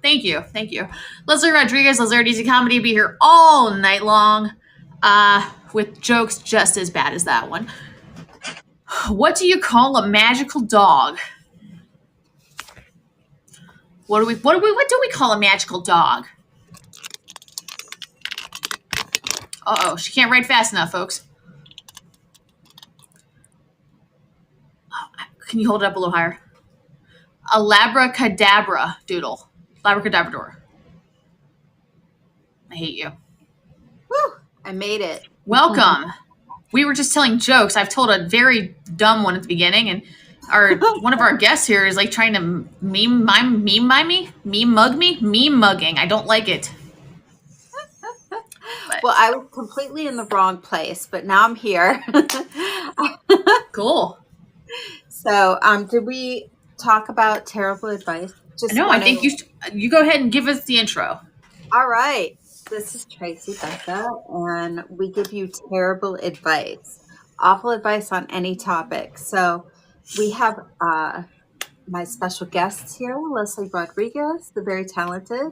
Thank you. Thank you. Leslie Rodriguez, Lazard Easy Comedy, be here all night long with jokes just as bad as that one. What do you call a magical dog? What do we call a magical dog? Uh-oh, she can't write fast enough, folks. Can you hold it up a little higher? A labracadabra doodle. Labracadabrador. I hate you. Woo! I made it. Welcome. We were just telling jokes. I've told a very dumb one at the beginning, and one of our guests here is like trying to meme mugging. I don't like it. Well, I was completely in the wrong place, but now I'm here. Cool. So, did we talk about terrible advice? No, I think you go ahead and give us the intro. All right. This is Tracy Becca, and we give you terrible advice, awful advice on any topic. So we have my special guests here, Leslie Rodriguez, the very talented,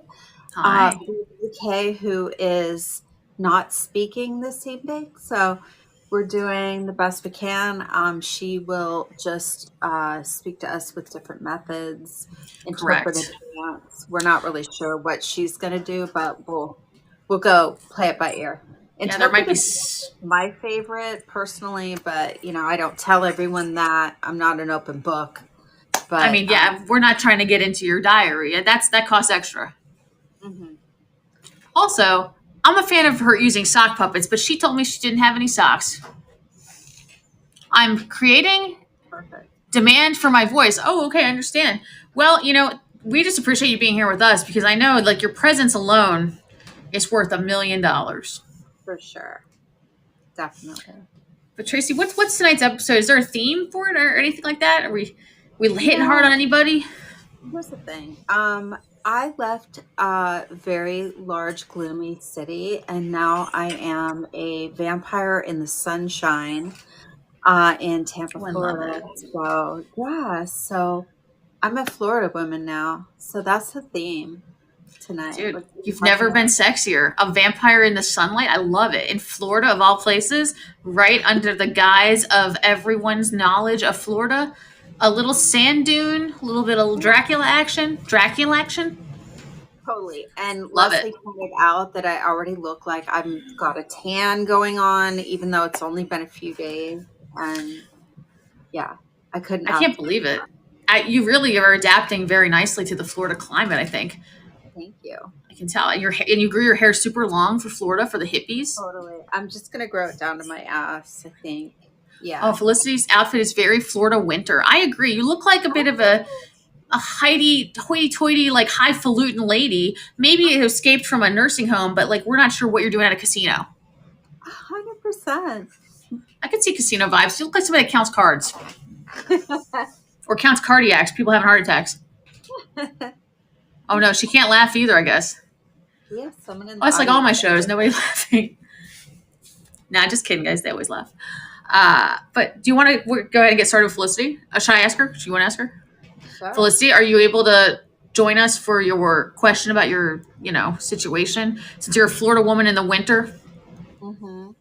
UK, who is not speaking this evening. So we're doing the best we can. She will just speak to us with different methods, interpretive dance. We're not really sure what she's going to do, but we'll go play it by ear. Yeah, there might be my favorite personally, but I don't tell everyone that. I'm not an open book. But I mean, yeah, we're not trying to get into your diary. That costs extra. Mm-hmm. Also, I'm a fan of her using sock puppets, but she told me she didn't have any socks. I'm creating demand for my voice. Oh, okay, I understand. Well, we just appreciate you being here with us because I know, like, your presence alone is worth $1 million. For sure. Definitely. But Tracy, what's tonight's episode? Is there a theme for it or anything like that? Are we hitting hard on anybody? Here's the thing. I left a very large, gloomy city, and now I am a vampire in the sunshine in Tampa, Florida. So I'm a Florida woman now. So that's the theme tonight. Dude, you've never been sexier. A vampire in the sunlight. I love it. In Florida, of all places, right under the guise of everyone's knowledge of Florida. A little sand dune, a little bit of Dracula action. Totally. And love Leslie pointed out that I already look like I've got a tan going on, even though it's only been a few days. And yeah, I can't believe it. You really are adapting very nicely to the Florida climate, I think. Thank you. I can tell. And you grew your hair super long for Florida for the hippies. Totally. I'm just going to grow it down to my ass, I think. Yeah. Oh, Felicity's outfit is very Florida winter. I agree. You look like a bit of a hoity-toity, like highfalutin lady. Maybe it escaped from a nursing home, but like we're not sure what you're doing at a casino. 100%. I could see casino vibes. You look like somebody that counts cards. Or counts cardiacs. People having heart attacks. Oh no, she can't laugh either, I guess. Yeah, someone in the it's like all my shows. Nobody's laughing. Nah, just kidding, guys. They always laugh. But do you want to go ahead and get started with Felicity? Should I ask her? Do you want to ask her? Sure. Felicity, are you able to join us for your question about your, situation? Since you're a Florida woman in the winter. Mm-hmm.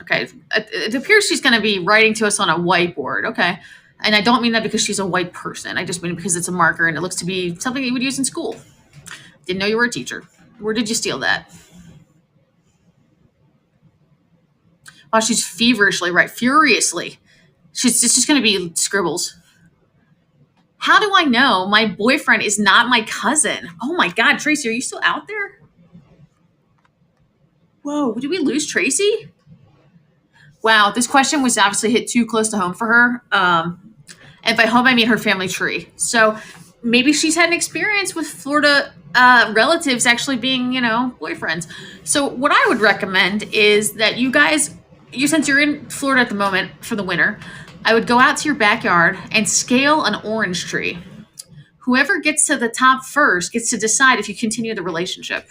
Okay. It appears she's going to be writing to us on a whiteboard. Okay. And I don't mean that because she's a white person. I just mean because it's a marker and it looks to be something you would use in school. Didn't know you were a teacher. Where did you steal that? Wow, she's furiously. It's just going to be scribbles. How do I know my boyfriend is not my cousin? Oh my God, Tracy, are you still out there? Whoa, did we lose Tracy? Wow, this question was obviously hit too close to home for her. And by home, I mean her family tree. So maybe she's had an experience with Florida relatives actually being, boyfriends. So what I would recommend is that you guys, since you're in Florida at the moment for the winter, I would go out to your backyard and scale an orange tree. Whoever gets to the top first gets to decide if you continue the relationship.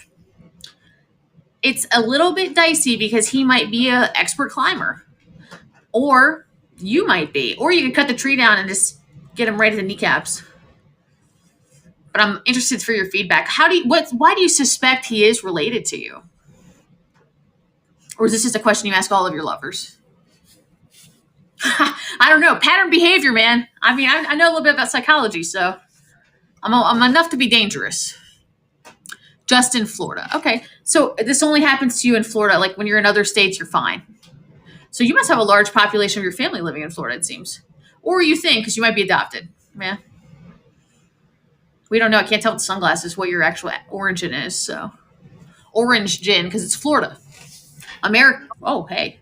It's a little bit dicey because he might be an expert climber. Or you might be. Or you can cut the tree down and just get him right at the kneecaps. but I'm interested for your feedback. Why do you suspect he is related to you? Or is this just a question you ask all of your lovers? I don't know. Pattern behavior, man. I mean, I know a little bit about psychology, so I'm enough to be dangerous. Just in Florida. Okay. So this only happens to you in Florida. Like when you're in other states, you're fine. So you must have a large population of your family living in Florida, it seems. Or you think, because you might be adopted. Yeah. We don't know. I can't tell with sunglasses what your actual origin is. So orange gin, because it's Florida. America. Oh, hey.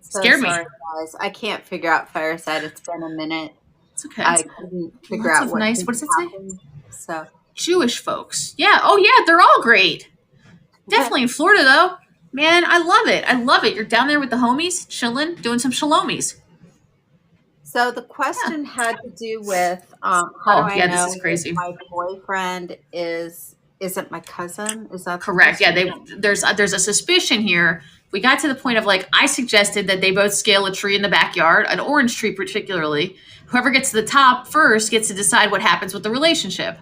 So Scared me. sorry, guys. I can't figure out Fireside. It's been a minute. It's okay. I couldn't figure Lots out of what nice. What does it say? happened. So Jewish folks. Yeah. Oh, yeah. They're all great. Definitely in Florida, though. Man, I love it. I love it. You're down there with the homies, chilling, doing some shalomies. So the question had to do with how Oh, do I yeah, know this is crazy. if my boyfriend isn't my cousin? Is that the Correct. Yeah, question? there's a suspicion here. We got to the point of like I suggested that they both scale a tree in the backyard, an orange tree particularly. Whoever gets to the top first gets to decide what happens with the relationship.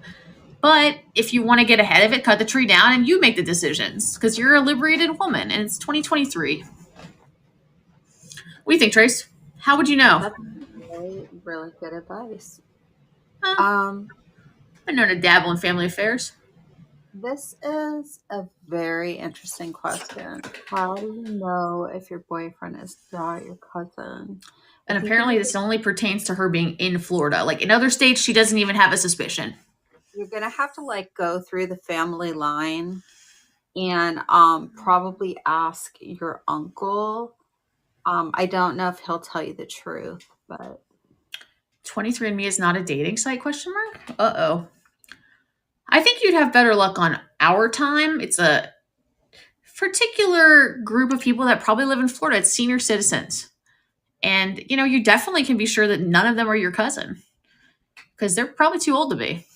But if you want to get ahead of it, cut the tree down and you make the decisions because you're a liberated woman and it's 2023. What do you think, Trace? How would you know? That's really, really good advice. I've been known to dabble in family affairs. This is a very interesting question. How do you know if your boyfriend is not your cousin? And If you apparently think this only pertains to her being in Florida. Like in other states, she doesn't even have a suspicion. you're gonna have to like go through the family line and probably ask your uncle. I don't know if he'll tell you the truth, but 23andMe is not a dating site, question mark? Uh-oh. I think you'd have better luck on Our Time. It's a particular group of people that probably live in Florida. It's senior citizens. And, you definitely can be sure that none of them are your cousin because they're probably too old to be.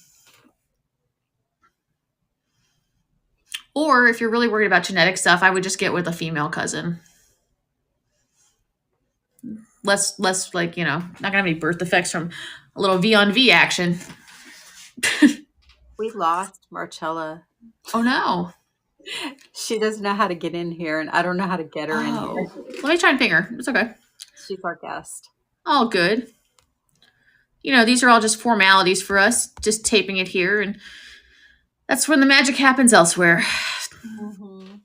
Or if you're really worried about genetic stuff, I would just get with a female cousin. Less like, not going to have any birth defects from a little V on V action. we lost Marcella. Oh, no. She doesn't know how to get in here, and I don't know how to get her in here. Oh. Let me try and ping her. It's okay. She's our guest. All good. These are all just formalities for us, just taping it here. And that's when the magic happens elsewhere. Mm-hmm.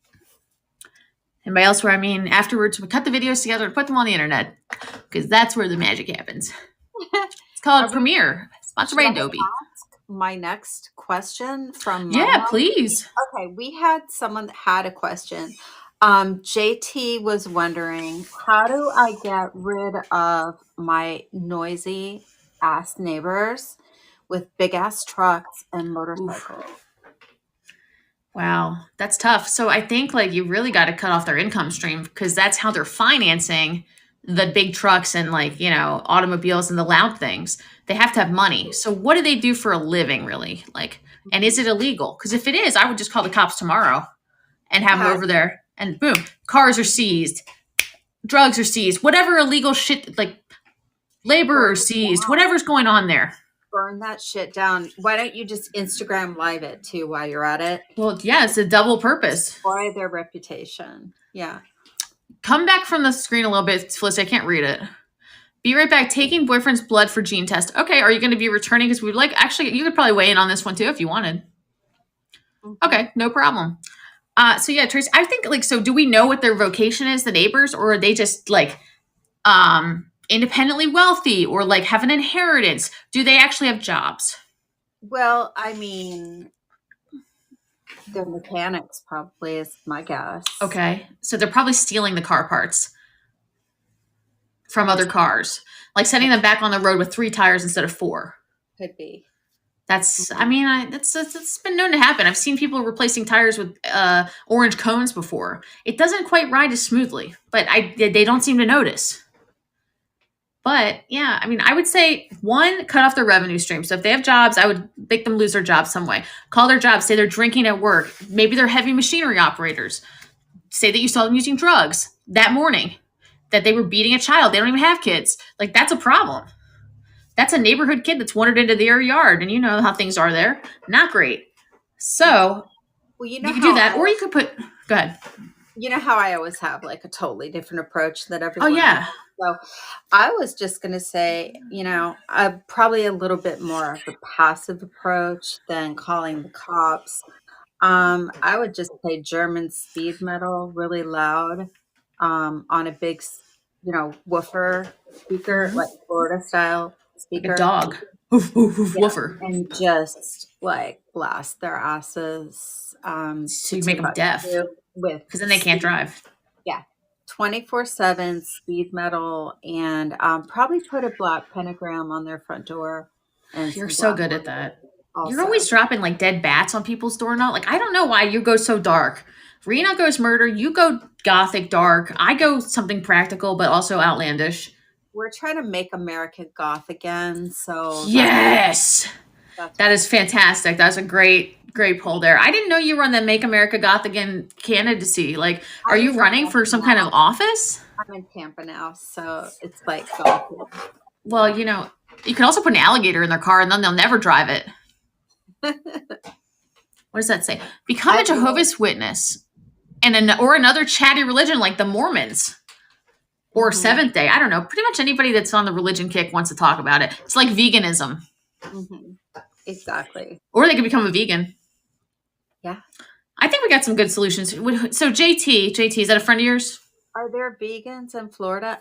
And by elsewhere, I mean afterwards, we cut the videos together and put them on the internet because that's where the magic happens. It's called Premiere, sponsored by Adobe. My next question from Yeah, please. Okay, we had someone that had a question. JT was wondering, how do I get rid of my noisy ass neighbors with big ass trucks and motorcycles? Wow, that's tough. So I think like you really got to cut off their income stream because that's how they're financing the big trucks and like, automobiles and the loud things. They have to have money. So what do they do for a living really? Like, and is it illegal? Because if it is, I would just call the cops tomorrow and have them over there and boom, cars are seized, drugs are seized, whatever illegal shit, like labor are seized, whatever's going on there. Burn that shit down. Why don't you just Instagram live it too while you're at it? Well, yeah, it's a double purpose. Destroy their reputation. Yeah. Come back from the screen a little bit, Felicity. I can't read it. Be right back. Taking boyfriend's blood for gene test. Okay, are you going to be returning? Because we'd actually, you could probably weigh in on this one too if you wanted. Okay, no problem. So yeah, Trace, I think so do we know what their vocation is, the neighbors, or are they just independently wealthy or have an inheritance? Do they actually have jobs? Well, I mean, they're mechanics probably is my guess. Okay. So they're probably stealing the car parts from other cars, setting them back on the road with 3 tires instead of 4. Could be. That's, it's been known to happen. I've seen people replacing tires with orange cones before. It doesn't quite ride as smoothly, but they don't seem to notice. But yeah, I would say 1, cut off their revenue stream. So if they have jobs, I would make them lose their jobs some way. Call their jobs, say they're drinking at work. Maybe they're heavy machinery operators. Say that you saw them using drugs that morning, that they were beating a child. They don't even have kids. That's a problem. That's a neighborhood kid that's wandered into their yard, and you know how things are there. Not great. So Well, you could do that, or you could put. Go ahead. you know how I always have like a totally different approach that Oh everyone yeah, has. So I was just going to say, probably a little bit more of a passive approach than calling the cops. I would just play German speed metal really loud on a big, woofer speaker, hmm like Florida style like a speaker. dog. Oof, oof, oof, Yeah, woofer. and just like blast their asses So to you make them deaf, Timbuktu with because then they can't drive. yeah, 24/7 speed metal, and probably put a black pentagram on their front door and You're some so black good at ornaments that. You're always also. dropping like dead bats on people's door now. Like I don't know why you go so dark. Rena goes murder. You go gothic dark. I go something practical but also outlandish. We're trying to make America goth again, so Yes. that's That what is fantastic. That's a great poll there. I didn't know you were on the Make America Goth Again candidacy. Like, are I'm you in running Tampa for some kind of now. office? I'm in Tampa now, so it's like goth. Well, Yeah. you can also put an alligator in their car and then they'll never drive it. What does that say? Become I a will. Jehovah's Witness or another chatty religion like the Mormons or Mhm, Seventh Day. I don't know. Pretty much anybody that's on the religion kick wants to talk about it. It's like veganism, mhm. Exactly. or they could become a vegan. Yeah. I think we got some good solutions. So JT, is that a friend of yours? Are there vegans in Florida?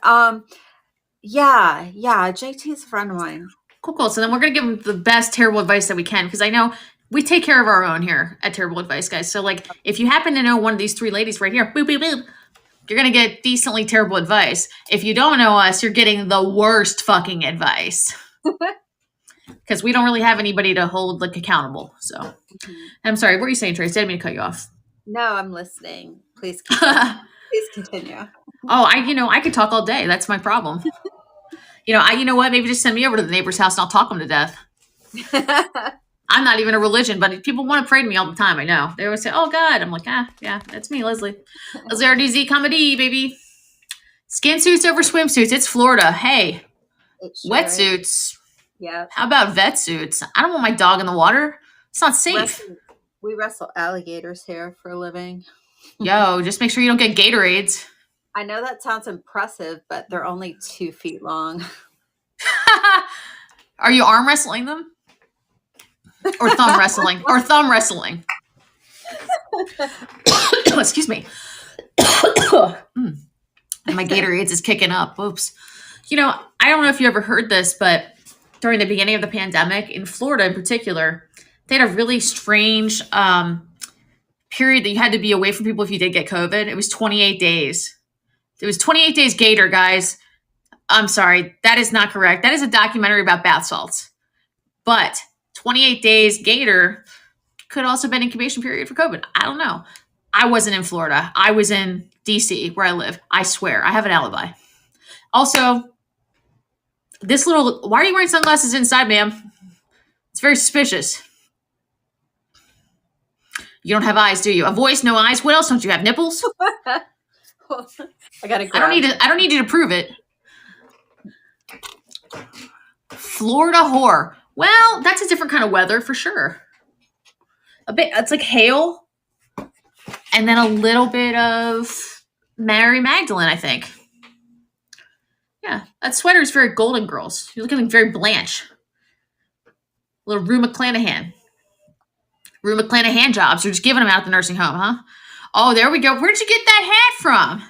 Yeah. JT's a friend of mine. Cool. So then we're going to give them the best terrible advice that we can because I know we take care of our own here at Terrible Advice, guys. So, like, if you happen to know one of these three ladies right here, boop, boop, boop, you're going to get decently terrible advice. If you don't know us, you're getting the worst fucking advice because we don't really have anybody to hold, like, accountable. So, Mhm. I'm sorry. What were you saying, Trace? I didn't mean to cut you off. No, I'm listening. Please continue. Please continue. I could talk all day. That's my problem. You know what? Maybe just send me over to the neighbor's house and I'll talk them to death. I'm not even a religion, but people want to pray to me all the time. I know. They always say, "Oh God." I'm like, yeah, that's me, Leslie. LZRDZ comedy, baby. Skin suits over swimsuits. It's Florida. Hey, It sure is. wetsuits. Yep. How about vet suits? I don't want my dog in the water. It's not safe. We wrestle alligators here for a living. Yo, just make sure you don't get Gatorades. I know that sounds impressive, but they're only 2 feet long. Are you arm wrestling them? Or thumb wrestling? Or thumb wrestling? Excuse me. My Gatorades is kicking up. Oops. I don't know if you ever heard this, but during the beginning of the pandemic, in Florida in particular, they had a really strange period that you had to be away from people if you did get COVID. It was 28 days. It was 28 days Gator, guys. I'm sorry. That is not correct. That is a documentary about bath salts. But 28 days Gator could also been incubation period for COVID. I don't know. I wasn't in Florida. I was in DC where I live. I swear. I have an alibi. Also, why are you wearing sunglasses inside, ma'am? It's very suspicious. You don't have eyes, do you? A voice, no eyes. What else don't you have? Nipples? I gotta. I don't need you to prove it. Florida whore. Well, that's a different kind of weather for sure. It's like hail, and then a little bit of Mary Magdalene, I think. Yeah, that sweater is very Golden Girls. You're looking like very Blanche. Little Rue McClanahan. Rue McClanahan jobs. You're just giving them out at the nursing home, huh? Oh, there we go. Where'd you get that hat from?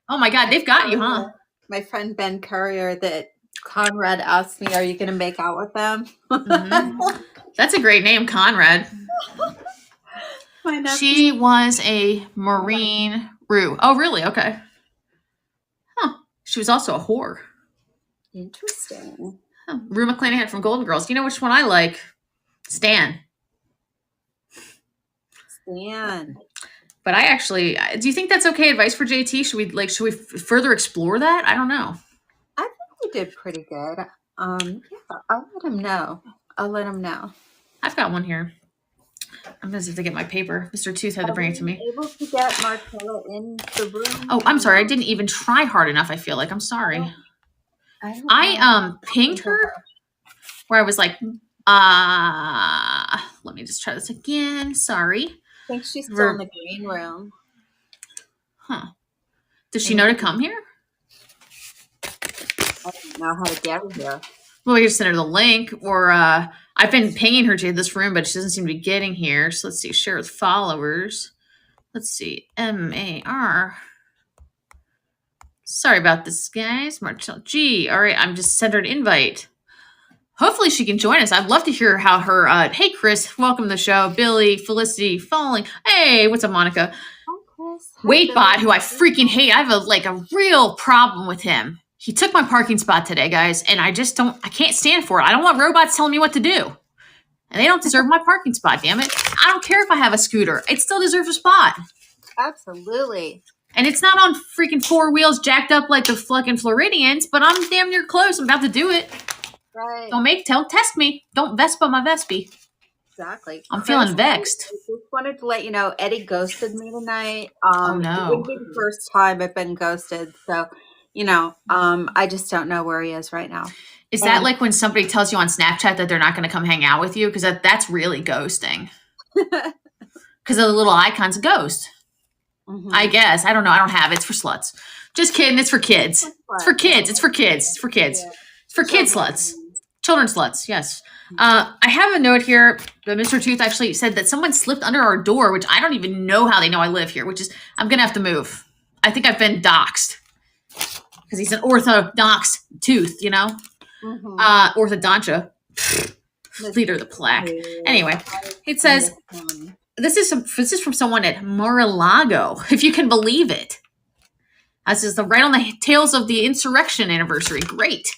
Oh my God, they've got you, huh? My friend Ben Courier that Conrad asked me, "Are you going to make out with them?" Mm-hmm. That's a great name, Conrad. She was a Marine Rue. Oh, really? Okay. Huh. She was also a whore. Interesting. Huh. Rue McClanahan from Golden Girls. Do you know which one I like? Stan. But do you think that's okay advice for JT? Should we further explore that? I don't know. I think we did pretty good. Yeah, I'll let him know. I've got one here. I'm gonna have to get my paper. Mr. Tooth had to bring it to me. Able to get Marcella in the room? Oh, I'm sorry. I didn't even try hard enough. I feel like I'm sorry. I pinged her. where I was like, let me just try this again. Sorry. I think she's still Ver- in the green room. Huh. Does she know to come here? I don't know how to get her here. Well, we just send her the link, or I've been pinging her to this room, but she doesn't seem to be getting here. So let's see, share with followers. Let's see, MAR. Sorry about this, guys. Marcel G. All right, I'm just sent her an invite. Hopefully she can join us. I'd love to hear how her. Hey, Chris, welcome to the show. Billy, Felicity, Falling. Hey, what's up, Monica? Hi, Chris. Hi, Waitbot, Billy. who I freaking hate. I have a real problem with him. He took my parking spot today, guys, and I can't stand for it. I don't want robots telling me what to do. And they don't deserve my parking spot, damn it. I don't care if I have a scooter. It still deserves a spot. Absolutely. And it's not on freaking 4 wheels jacked up like the fucking Floridians, but I'm damn near close. I'm about to do it. Right. Don't test me. Don't Vespa my Vespi. Exactly. I'm Chris, feeling vexed. I just wanted to let you know Eddie ghosted me tonight. Oh, It no. wouldn't be the first time I've been ghosted. So, I just don't know where he is right now. Is that like when somebody tells you on Snapchat that they're not going to come hang out with you? Because that's really ghosting. Because the little icon's a ghost. Mhm. I guess. I don't know. I don't have it. It's for sluts. Just kidding. It's for kids. It's for kids. It's for kids. It's for kids. Yeah. It's for kid sluts. Children sluts. Yes. I have a note here that Mr. Tooth actually said that someone slipped under our door, which I don't even know how they know I live here, which is I'm going to have to move. I think I've been doxxed. Because he's an orthodox tooth, Mhm. Orthodontia. Leader of the plaque. Anyway, it says, this is from someone at Mar-a-Lago, if you can believe it. This is right on the tails of the insurrection anniversary. Great.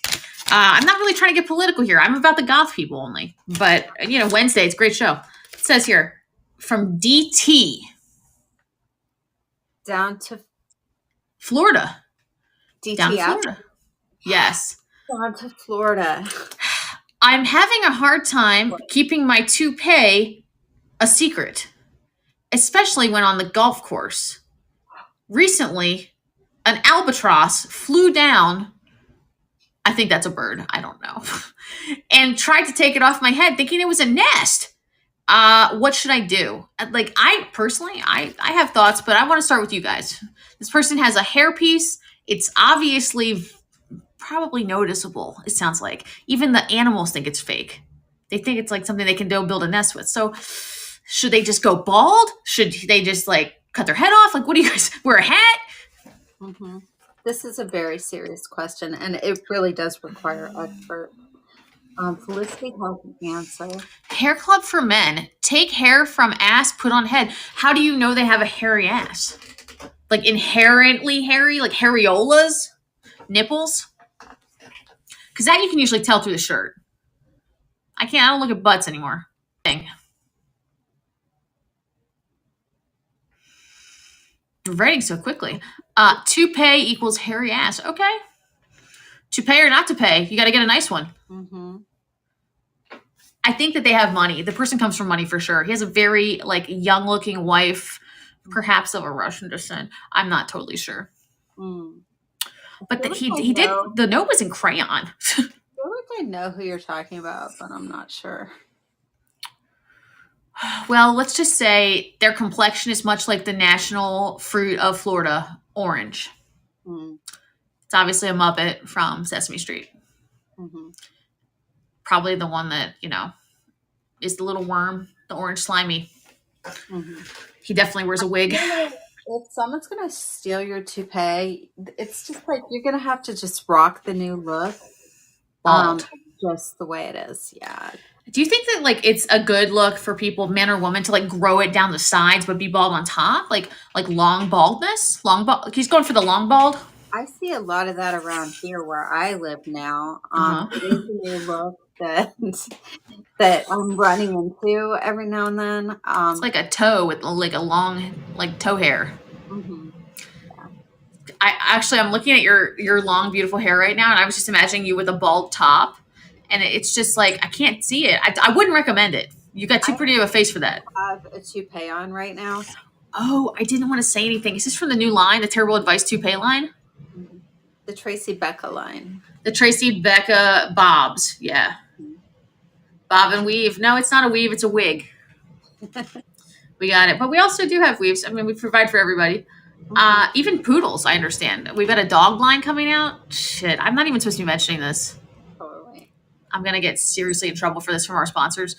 I'm not really trying to get political here. I'm about the goth people only. But, Wednesday, it's a great show. It says here, from DT. Down to Florida. DTF? Down to Florida. Yes. Down to Florida. I'm having a hard time keeping my toupee a secret, especially when on the golf course. Recently, an albatross flew down. I think that's a bird. I don't know. And tried to take it off my head thinking it was a nest. What should I do? I personally, I have thoughts, but I want to start with you guys. This person has a hairpiece. It's obviously probably noticeable, it sounds like. Even the animals think it's fake. They think it's like something they can build a nest with. So should they just go bald? Should they just cut their head off? What do you guys wear a hat? Mm-hmm. This is a very serious question, and it really does require expert. Felicity has an answer. Hair club for men. Take hair from ass, put on head. How do you know they have a hairy ass? Inherently hairy? Like areolas? Nipples? Because that you can usually tell through the shirt. I don't look at butts anymore. Dang. We're writing so quickly. Toupee equals hairy ass. Okay. Toupee or not toupee, you got to get a nice one. Mm-hmm. I think that they have money. The person comes from money for sure. He has a very young-looking wife, perhaps of a Russian descent. I'm not totally sure. Mm. But he did. The note was in crayon. I feel like I know who you're talking about, but I'm not sure. Well, let's just say their complexion is much like the national fruit of Florida, orange. Mm. It's obviously a Muppet from Sesame Street. Mm-hmm. Probably the one that, is the little worm, the orange slimy. Mm-hmm. He definitely wears a wig. If someone's going to steal your toupee, it's just you're going to have to just rock the new look. Bald. Just the way it is. Yeah. Do you think that it's a good look for people, men or women, to grow it down the sides but be bald on top? Like long baldness? He's going for the long bald? I see a lot of that around here where I live now. Uh-huh. It is a new look that I'm running into every now and then. It's like a toe with a long toe hair. Mm-hmm. I'm looking at your long beautiful hair right now, and I was just imagining you with a bald top, and it's just I can't see it. I wouldn't recommend it. You got too pretty of a face for that. I have a toupee on right now. Oh, I didn't want to say anything. Is this from the new line, the Terrible Advice toupee line? The Tracy Becca line. The Tracy Becca Bobs, yeah. Bob and weave. No, it's not a weave. It's a wig. We got it. But we also do have weaves. I mean, we provide for everybody. Even poodles, I understand. We've got a dog line coming out. Shit, I'm not even supposed to be mentioning this. Totally. I'm going to get seriously in trouble for this from our sponsors,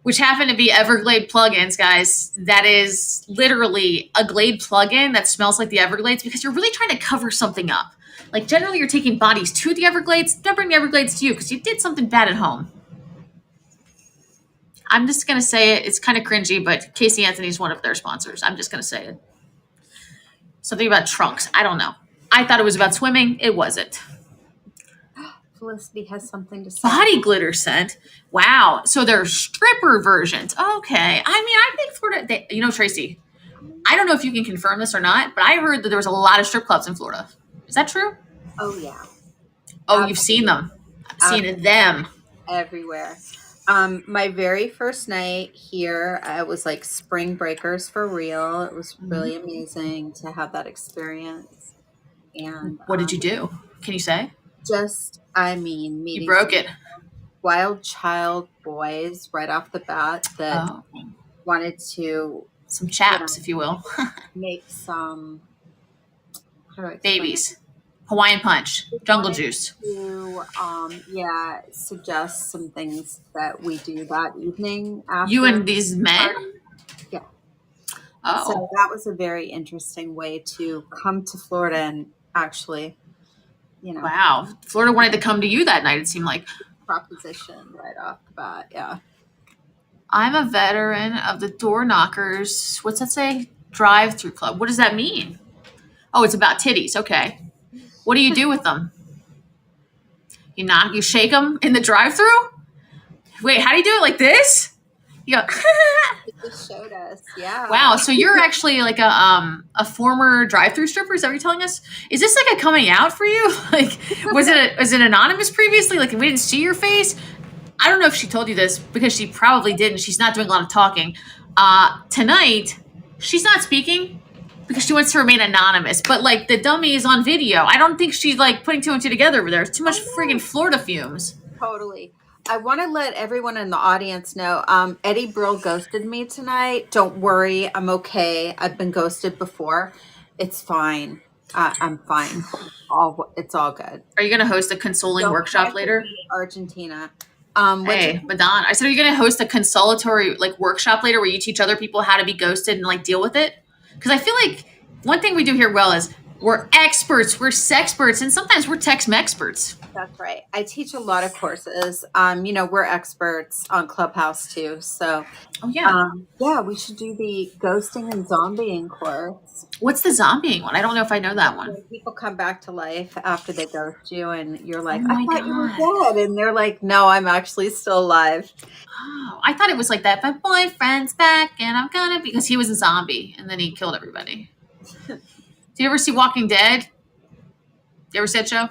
which happen to be Everglade plugins, guys. That is literally a Glade plugin that smells like the Everglades because you're really trying to cover something up. Like, generally, you're taking bodies to the Everglades. Don't bring the Everglades to you because you did something bad at home. I'm just going to say it. It's kind of cringy, but Casey Anthony's one of their sponsors. I'm just going to say it. Something about trunks. I don't know. I thought it was about swimming. It wasn't. Felicity has something to say. Body glitter scent. Wow. So they're stripper versions. Okay. I mean, I think Florida, Tracy, I don't know if you can confirm this or not, but I heard that there was a lot of strip clubs in Florida. Is that true? Oh, yeah. Oh, you've seen them. I've seen them. Everywhere. My very first night here, I was like spring breakers for real. It was really amazing to have that experience. And What did you do? Can you say? Meeting You broke it. wild child boys right off the bat that wanted to Some chaps, if you will. make some, how do I explain it? Babies. Hawaiian punch. Jungle juice. To suggest some things that we do that evening after You and these men? Yeah. Oh. So that was a very interesting way to come to Florida and actually, Wow. Florida wanted to come to you that night, it seemed like. proposition right off the bat. Yeah. I'm a veteran of the Door Knockers. What's that say? Drive-through club. What does that mean? Oh, it's about titties. Okay. What do you do with them? You shake them in the drive-through? Wait, how do you do it? Like this? You go. It just showed us. Yeah. Wow. So you're actually like a former drive-through stripper? Is that what you're telling us? Is this like a coming out for you? Like, was it anonymous previously? Like, we didn't see your face? I don't know if she told you this because she probably didn't. She's not doing a lot of talking. Tonight, she's not speaking because she wants to remain anonymous. But like the dummy is on video. I don't think she's like putting two and two together over there. It's too much friggin' Florida fumes. Totally. I want to let everyone in the audience know, Eddie Brill ghosted me tonight. Don't worry. I'm okay. I've been ghosted before. It's fine. I'm fine. It's all good. Are you going to host a consoling workshop later? Argentina. Hey, Madonna. I said, are you going to host a consolatory like workshop later where you teach other people how to be ghosted and like deal with it? Because I feel like one thing we do here well is we're experts, we're sexperts, and sometimes we're Tex-Mexperts. That's right. I teach a lot of courses. We're experts on Clubhouse too. So, we should do the ghosting and zombieing course. What's the zombieing one? I don't know if I know that one. When people come back to life after they ghost you, and you're like, Oh my I thought you were God. dead, and they're like, no, I'm actually still alive. Oh, I thought it was like that. My boyfriend's back, and I'm gonna because he was a zombie, and then he killed everybody. Do you ever see Walking Dead? You ever see that show?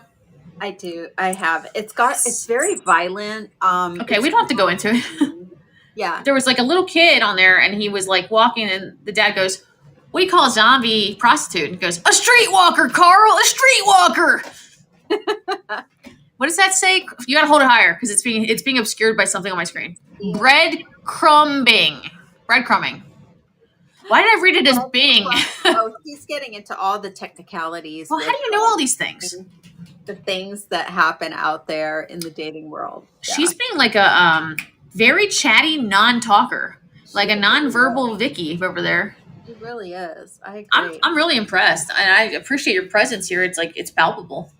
I do. I have. It's very violent. Okay, we don't have to go into it. Yeah. There was like a little kid on there, and he was like walking, and the dad goes, "What do you call a zombie prostitute?" And he goes, "A streetwalker, Carl, a streetwalker." What does that say? You gotta hold it higher because it's being obscured by something on my screen. Yeah. Breadcrumbing. Why did I read it as Bing? Oh, he's getting into all the technicalities. Well, how do you know all these things? The things that happen out there in the dating world. Yeah. She's being like a very chatty non-talker, like a non-verbal Vicky over there. It really is. I agree. I'm really impressed, and I appreciate your presence here. It's like it's palpable.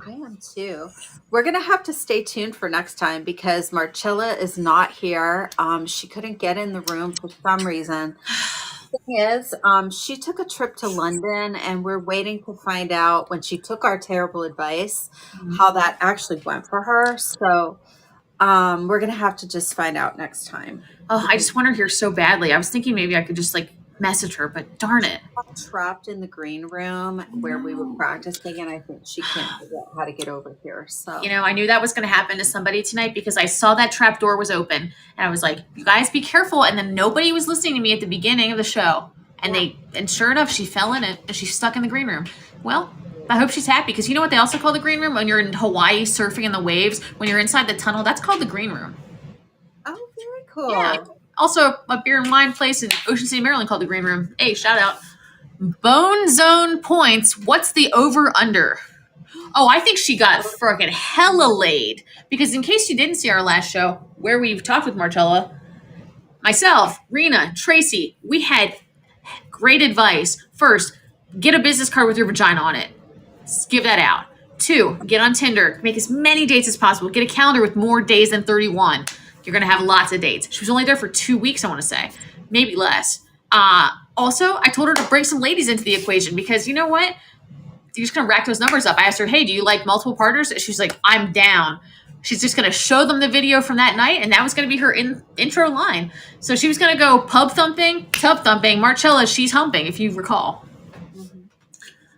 I am too. We're gonna have to stay tuned for next time because Marcella is not here. She couldn't get in the room for some reason. Thing is, she took a trip to London, and we're waiting to find out when she took our terrible advice how that actually went for her. So we're gonna have to just find out next time. Oh, I just want her here so badly. I was thinking maybe I could just like message her, but darn it. Trapped in the green room where we were practicing, and I think she can't figure out how to get over here. So I knew that was going to happen to somebody tonight because I saw that trap door was open, and I was like, "You guys be careful!" And then nobody was listening to me at the beginning of the show, and sure enough, she fell in it, and she's stuck in the green room. Well, I hope she's happy because you know what they also call the green room when you're in Hawaii surfing in the waves. When you're inside the tunnel, that's called the green room. Cool. Yeah. Also, a beer and wine place in Ocean City, Maryland called the Green Room. Hey, shout out. Bone Zone points. What's the over under? Oh, I think she got freaking hella laid. Because in case you didn't see our last show, where we've talked with Marcella, myself, Rena, Tracy, we had great advice. First, get a business card with your vagina on it. Give that out. 2, get on Tinder. Make as many dates as possible. Get a calendar with more days than 31. You're going to have lots of dates. She was only there for 2 weeks, I want to say. Maybe less. Also, I told her to bring some ladies into the equation because you know what? You're just going to rack those numbers up. I asked her, hey, do you like multiple partners? She's like, I'm down. She's just going to show them the video from that night, and that was going to be her intro line. So she was going to go pub thumping, tub thumping, Marcella, she's humping, if you recall. Mm-hmm.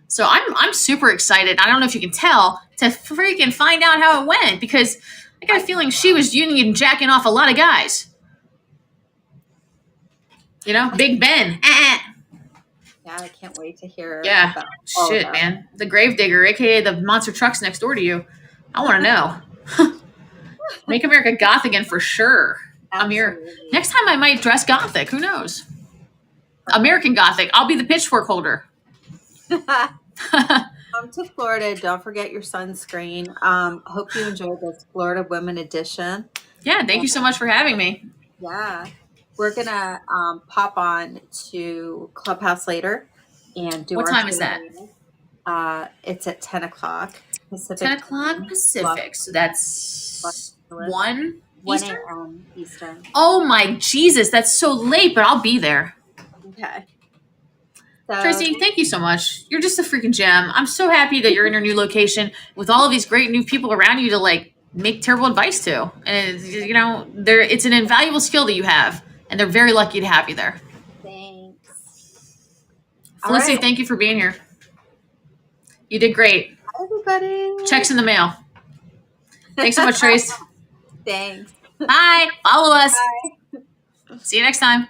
So I'm super excited. I don't know if you can tell to freaking find out how it went because I got a feeling she was using and jacking off a lot of guys. You know, Big Ben. Yeah, I can't wait to hear. Yeah, about all of shit, that. man. The Gravedigger, aka the monster trucks next door to you. I want to know. Make America goth again for sure. I'm here. Absolutely. Next time I might dress gothic. Who knows? American Gothic. I'll be the pitchfork holder. Come to Florida. Don't forget your sunscreen. Hope you enjoyed this Florida Women Edition. Yeah, thank you so much for having me. Yeah. We're going to pop on to Clubhouse later and do What our time is that? Q&A. It's at 10 o'clock Pacific. 10 o'clock Pacific. So that's Los Angeles. 1 1 Eastern? a.m. Eastern. Oh my Jesus, that's so late, but I'll be there. Okay. So, Tracy, thank you so much. You're just a freaking gem. I'm so happy that you're in your new location with all of these great new people around you to like make terrible advice to. And you know, it's an invaluable skill that you have, and they're very lucky to have you there. thanks. All Felicity, right. thank you for being here. You did great. Hi, everybody. Checks in the mail. Thanks so much, Trace. Thanks. Bye. Follow us. Bye. See you next time.